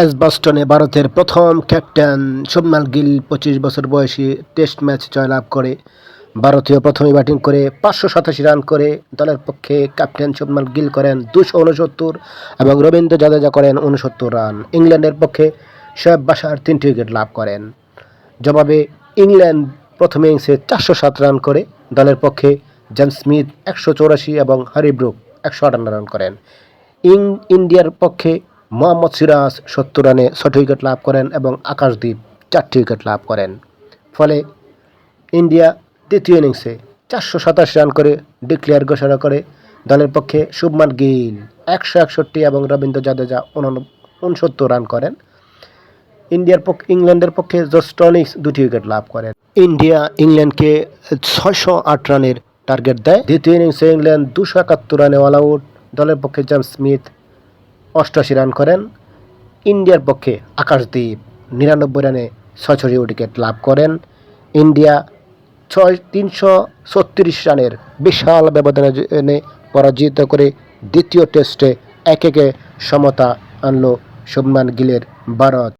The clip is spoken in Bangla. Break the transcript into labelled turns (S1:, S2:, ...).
S1: এজবাস্টনে ভারতের প্রথম ক্যাপ্টেন শুভমান গিল ২৫ বছর বয়সী টেস্ট ম্যাচ জয়লাভ করে। ভারতীয় প্রথমে ব্যাটিং করে ৫৮৭ রান করে দলের পক্ষে ক্যাপ্টেন শুভমান গিল করেন ২৬৯ এবং রবীন্দ্র জাদেজা করেন ৬৯ রান। ইংল্যান্ডের পক্ষে শোয়েব বাশার ৩টি উইকেট লাভ করেন। জবাবে ইংল্যান্ড প্রথম ইনিংসে ৪০৭ রান করে দলের পক্ষে জেমস স্মিথ ১৮৪ এবং হ্যারি ব্রুক ১৫৮ রান করেন। ইন্ডিয়ার পক্ষে মোহাম্মদ সিরাজ ৭০ রানে ৬টি উইকেট লাভ করেন এবং আকাশদীপ ৪টি উইকেট লাভ করেন। ফলে ইন্ডিয়া দ্বিতীয় ইনিংসে ৪৮৭ রান করে ডিক্লেয়ার ঘোষণা করে। দলের পক্ষে শুভমান গিল ১৬১ এবং রবীন্দ্র জাদেজা ৬৯ রান করেন। ইংল্যান্ডের পক্ষে জস টনিক্স ২টি উইকেট লাভ করেন। ইন্ডিয়া ইংল্যান্ডকে ৬০৮ রানের টার্গেট দেয়। দ্বিতীয় ইনিংসে ইংল্যান্ড ২৭১ রানে অল আউট। দলের পক্ষে জেমস স্মিথ ৮৮ রান করেন। ইন্ডিয়ার পক্ষে আকাশদীপ ৯৯ রানে ৬৬ উইকেট লাভ করেন। ইন্ডিয়া ৩৩৬ রানের বিশাল ব্যবধানে পরাজিত করে দ্বিতীয় টেস্টে ১-১ সমতা আনল শুভমান গিলের ভারত।